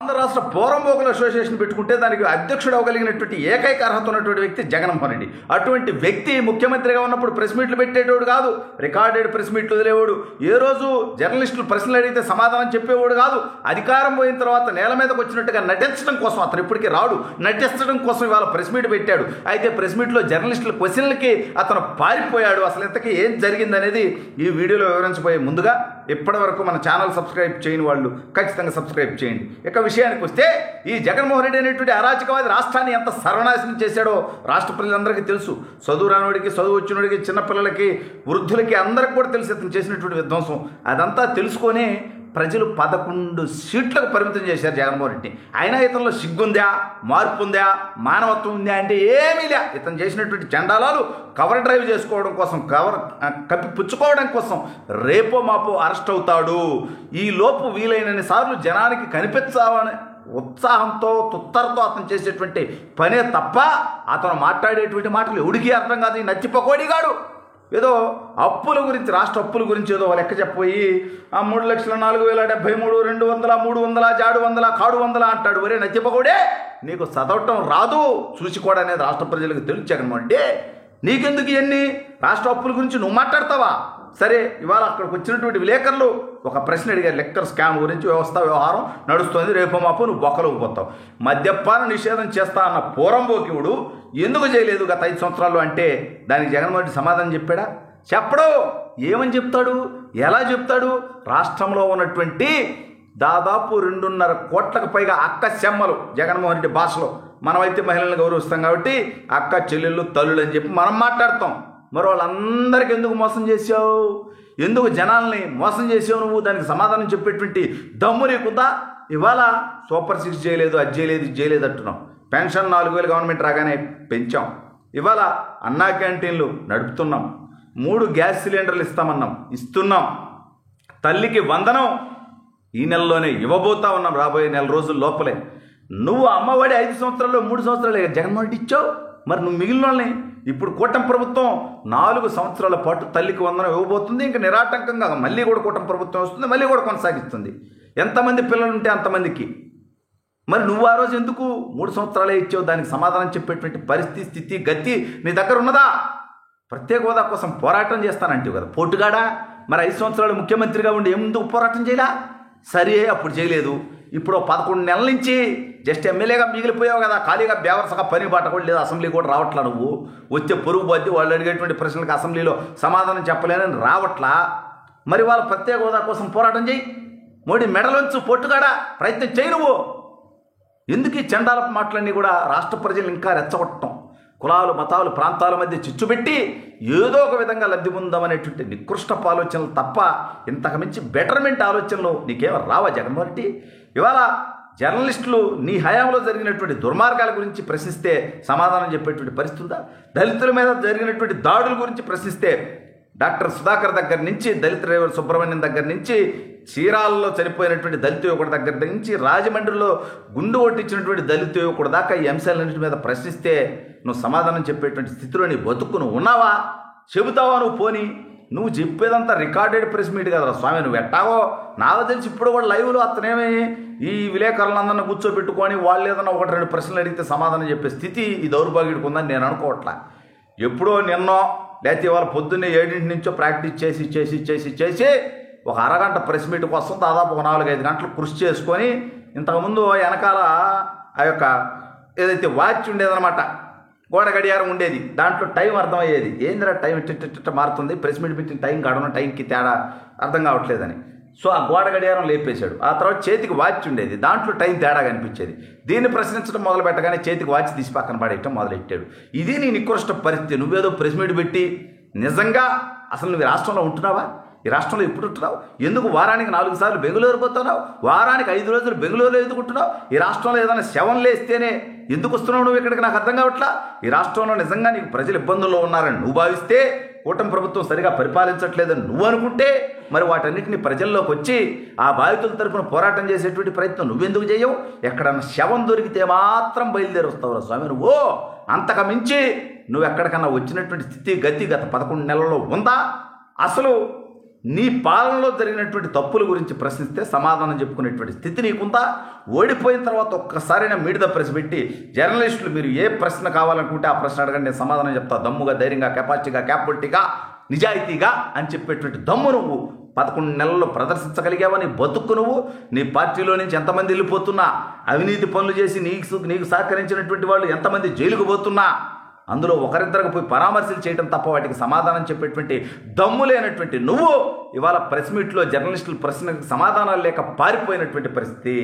ఆంధ్ర రాష్ట్ర పోరంబోకుల అసోసియేషన్ పెట్టుకుంటే దానికి అధ్యక్షుడు అవ్వగలిగినటువంటి ఏకైక అర్హత ఉన్నటువంటి వ్యక్తి జగన్మోహన్ రెడ్డి. అటువంటి వ్యక్తి ముఖ్యమంత్రిగా ఉన్నప్పుడు ప్రెస్ మీట్లు పెట్టేటోడు కాదు, రికార్డెడ్ ప్రెస్ మీట్లు వదిలేవాడు. ఏ రోజు జర్నలిస్టులు ప్రశ్నలు అడిగితే సమాధానం చెప్పేవాడు కాదు. అధికారం పోయిన తర్వాత నేల మీదకి వచ్చినట్టుగా నటించడం కోసం, అతను ఇప్పటికీ రాడు, నటించడం కోసం ఇవాళ ప్రెస్ మీట్ పెట్టాడు. అయితే ప్రెస్ మీట్లో జర్నలిస్టుల క్వశ్చన్లకి అతను పారిపోయాడు. అసలు ఇంతకీ ఏం జరిగిందనేది ఈ వీడియోలో వివరించబోయే ముందుగా ఇప్పటి వరకు మన ఛానల్ సబ్స్క్రైబ్ చేయని వాళ్ళు ఖచ్చితంగా సబ్స్క్రైబ్ చేయండి. ఇక విషయానికి వస్తే, ఈ జగన్మోహన్ రెడ్డి అనేటువంటి అరాచకవాది రాష్ట్రాన్ని ఎంత సర్వనాశనం చేశాడో రాష్ట్ర ప్రజలందరికీ తెలుసు. చదువు రానివాడికి, చదువు వచ్చినోడికి, చిన్నపిల్లలకి, వృద్ధులకి అందరికి కూడా తెలుసు ఇతను చేసినటువంటి విధ్వంసం. అదంతా తెలుసుకొని ప్రజలు 11 సీట్లకు పరిమితం చేశారు జగన్మోహన్ రెడ్డి. అయినా ఇతనిలో సిగ్గుందా, మార్పు ఉందా, మానవత్వం ఉందా అంటే ఏమీ లే. ఇతను చేసినటువంటి చండాలాలు కవర్ డ్రైవ్ చేసుకోవడం కోసం, కప్పిపుచ్చుకోవడం కోసం రేపో మాపో అరెస్ట్ అవుతాడు. ఈ లోపు వీలైనన్ని సార్లు జనానికి కనిపించాలని ఉత్సాహంతో, తుత్తరతో అతను చేసేటువంటి పనే తప్ప అతను మాట్లాడేటువంటి మాటలు ఎవడికి అర్థం కాదు. ఈ నచ్చిపోకోడిగాడు ఏదో అప్పుల గురించి, రాష్ట్ర అప్పుల గురించి ఏదో లెక్క చెప్పబోయి 3,04,073, 200, 300, జాడు 100, కాడు 100 అంటాడు. ఒరే నచ్చిపోకోడే, నీకు చదవటం రాదు, చూసుకోవడం అనేది రాష్ట్ర ప్రజలకు తెలుసు. జగన్మోహన్ రెడ్డి నీకెందుకు ఇవన్నీ రాష్ట్ర అప్పుల గురించి నువ్వు మాట్లాడతావా? సరే, ఇవాళ అక్కడికి వచ్చినటువంటి విలేకరులు ఒక ప్రశ్న అడిగారు. లెక్కర్ స్కామ్ గురించి, వ్యవహారం నడుస్తుంది, రేపు మాపు నువ్వు బొక్కలోకి పోతావు. మద్యపాన నిషేధం చేస్తా అన్న పోరంబోకివుడు ఎందుకు చేయలేదు గత 5 సంవత్సరాలు అంటే దానికి జగన్మోహన్ రెడ్డి సమాధానం చెప్పాడా? చెప్పడు. ఏమని చెప్తాడు, ఎలా చెప్తాడు? రాష్ట్రంలో ఉన్నటువంటి దాదాపు 2.5 కోట్లకు పైగా అక్క చెమ్మలు, జగన్మోహన్ రెడ్డి భాషలో మనమైతే మహిళలను గౌరవిస్తాం కాబట్టి అక్క, చెల్లెళ్ళు, తల్లులు అని చెప్పి మనం మాట్లాడతాం. మరి వాళ్ళందరికీ ఎందుకు మోసం చేసావు? ఎందుకు జనాల్ని మోసం చేసావు నువ్వు? దానికి సమాధానం చెప్పేటువంటి దమ్ము నీకుందా? ఇవాళ సూపర్ 6 చేయలేదు, అది చేయలేదు, ఇది చేయలేదు అంటున్నాం. పెన్షన్ 4,000 గవర్నమెంట్ రాగానే పెంచాం. ఇవాళ అన్నా క్యాంటీన్లు నడుపుతున్నాం. 3 గ్యాస్ సిలిండర్లు ఇస్తున్నాం. తల్లికి వందనం ఈ నెలలోనే ఇవ్వబోతా ఉన్నాం, రాబోయే నెల రోజుల లోపలే. నువ్వు అమ్మఒడి 5 సంవత్సరాల్లో 3 సంవత్సరాలే జగన్మోహన్ రెడ్డి ఇచ్చావు. మరి నువ్వు మిగిలిన వాళ్ళని ఇప్పుడు కూటమి ప్రభుత్వం 4 సంవత్సరాల పాటు తల్లికి వందనం ఇవ్వబోతుంది. ఇంకా నిరాటంకంగా మళ్ళీ కూడా కూటమి ప్రభుత్వం వస్తుంది, మళ్ళీ కూడా కొనసాగిస్తుంది. ఎంతమంది పిల్లలు ఉంటే అంతమందికి. మరి నువ్వు ఆ రోజు ఎందుకు 3 సంవత్సరాలే ఇచ్చావు? దానికి సమాధానం చెప్పేటువంటి పరిస్థితి, స్థితి, గతి నీ దగ్గర ఉన్నదా? ప్రత్యేక హోదా కోసం పోరాటం చేస్తానంటావు కదా పోటుగాడా. మరి 5 సంవత్సరాలు ముఖ్యమంత్రిగా ఉండి ఎందుకు పోరాటం చేయలా? సరే, అప్పుడు చేయలేదు. ఇప్పుడు 11 నెలల నుంచి జస్ట్ ఎమ్మెల్యేగా మిగిలిపోయావు కదా, ఖాళీగా బేవర్సగా పని బాట కూడా లేదు, అసెంబ్లీ కూడా రావట్లా. నువ్వు వచ్చే పొరుగు బద్ది వాళ్ళు అడిగేటువంటి ప్రశ్నలకు అసెంబ్లీలో సమాధానం చెప్పలేనని రావట్లా. మరి వాళ్ళ ప్రత్యేక హోదా కోసం పోరాటం చేయి. మోడీ మెడలోంచు పొట్టుగాడా, ప్రయత్నం చేయి. నువ్వు ఎందుకు ఈ చండాలపు మాటలన్నీ కూడా రాష్ట్ర ప్రజలు ఇంకా రెచ్చగొట్టడం, కులాలు, మతాలు, ప్రాంతాల మధ్య చిచ్చుపెట్టి ఏదో ఒక విధంగా లబ్ధి పొందామనేటువంటి నికృష్టపు ఆలోచనలు తప్ప ఇంతకు మించి బెటర్మెంట్ ఆలోచనలు నీకేమో రావా జగన్మోహన్ రెడ్డి? ఇవాళ జర్నలిస్టులు నీ హయాంలో జరిగినటువంటి దుర్మార్గాల గురించి ప్రశ్నిస్తే సమాధానం చెప్పేటువంటి పరిస్థితి ఉందా? దళితుల మీద జరిగినటువంటి దాడుల గురించి ప్రశ్నిస్తే డాక్టర్ సుధాకర్ దగ్గర నుంచి, దళిత డ్రైవర్ సుబ్రహ్మణ్యం దగ్గర నుంచి, చీరాలలో చనిపోయినటువంటి దళిత యువకుడి దగ్గర నుంచి, రాజమండ్రిలో గుండు కొట్టించినటువంటి దళిత యువకుడు దాకా ఈ అంశాలన్నింటి మీద ప్రశ్నిస్తే నువ్వు సమాధానం చెప్పేటువంటి స్థితిలో నీ బతుకు నువ్వు ఉన్నావా? చెబుతావా నువ్వు? పోనీ నువ్వు చెప్పేదంతా రికార్డెడ్ ప్రెస్ మీట్ కదరా స్వామి. నువ్వు ఎట్టావో నాకు తెలిసి ఇప్పుడు కూడా లైవ్లో అతనేమి ఈ విలేకరులందరినీ కూర్చోబెట్టుకొని వాళ్ళు ఏదన్నా 1-2 ప్రశ్నలు అడిగితే సమాధానం చెప్పే స్థితి ఈ దౌర్భాగ్యుడికి ఉందని నేను అనుకోవట్లా. ఎప్పుడో నిన్నో లేకపోతే ఇవాళ పొద్దున్నే 7 నుంచో ప్రాక్టీస్ చేసి ఒక అరగంట ప్రెస్ మీట్ కోసం దాదాపు 4-5 గంటలు కృషి చేసుకొని, ఇంతకుముందు వెనకాల ఆ యొక్క ఏదైతే వాచ్ ఉండేదన్నమాట, గోడ గడియారం ఉండేది, దాంట్లో టైం అర్థమయ్యేది. ఏందిరా టైం ఇట్ట మారుతుంది, ప్రెస్ మీట్ పెట్టిన టైం గడవన టైంకి తేడా అర్థం కావట్లేదని. సో ఆ గోడ గడియారం లేపేశాడు. ఆ తర్వాత చేతికి వాచ్ ఉండేది, దాంట్లో టైం తేడా కనిపించేది. దీన్ని ప్రశ్నించడం మొదలు పెట్టగానే చేతికి వాచ్ తీసి పక్కన పడేయటం మొదలెట్టాడు. ఇది నీ నికృష్ట పరిస్థితి. నువ్వేదో ప్రెస్ మీట్ పెట్టి నిజంగా అసలు నువ్వు ఈ రాష్ట్రంలో ఉంటున్నావా? ఈ రాష్ట్రంలో ఎప్పుడు ఉంటున్నావు? ఎందుకు వారానికి 4 సార్లు బెంగళూరు పోతున్నావు? వారానికి 5 రోజులు బెంగళూరులో ఎందుకుంటున్నావు? ఈ రాష్ట్రంలో ఏదైనా శవం లేస్తేనే ఎందుకు వస్తున్నావు నువ్వు ఇక్కడికి? నాకు అర్థం కావట్లా. ఈ రాష్ట్రంలో నిజంగా నీకు ప్రజలు ఇబ్బందుల్లో ఉన్నారని నువ్వు భావిస్తే, కూటమి ప్రభుత్వం సరిగా పరిపాలించట్లేదని నువ్వు అనుకుంటే, మరి వాటన్నిటిని ప్రజల్లోకి వచ్చి ఆ బాధితుల తరపున పోరాటం చేసేటువంటి ప్రయత్నం నువ్వెందుకు చేయవు? ఎక్కడన్నా శవం దొరికితే మాత్రం బయలుదేరి వస్తావురా స్వామి నువ్వు. అంతకు మించి నువ్వు ఎక్కడికన్నా వచ్చినటువంటి స్థితి, గతి గత 11 నెలల్లో ఉందా? అసలు నీ పాలనలో జరిగినటువంటి తప్పుల గురించి ప్రశ్నిస్తే సమాధానం చెప్పుకునేటువంటి స్థితి నీకుందా? ఓడిపోయిన తర్వాత ఒక్కసారైనా మీడియా ప్రెస్ పెట్టి జర్నలిస్టులు మీరు ఏ ప్రశ్న కావాలనుకుంటే ఆ ప్రశ్న అడగండి, నేను సమాధానం చెప్తా, దమ్ముగా, ధైర్యంగా, కెపాసిటీగా, క్యాపబిలిటీగా, నిజాయితీగా అని చెప్పేటువంటి దమ్ము నువ్వు 11 నెలల్లో ప్రదర్శించగలిగావా? నీ బతుకు నువ్వు, నీ పార్టీలో నుంచి ఎంతమంది వెళ్ళిపోతున్నా, అవినీతి పనులు చేసి నీకు సహకరించినటువంటి వాళ్ళు ఎంతమంది జైలుకు పోతున్నా, అందులో ఒకరిద్దరికి పోయి పరామర్శలు చేయడం తప్ప వాటికి సమాధానం చెప్పేటువంటి దమ్ము లేనటువంటి నువ్వు ఇవాళ ప్రెస్ మీట్లో జర్నలిస్టుల ప్రశ్నకు సమాధానాలు లేక పారిపోయినటువంటి పరిస్థితి.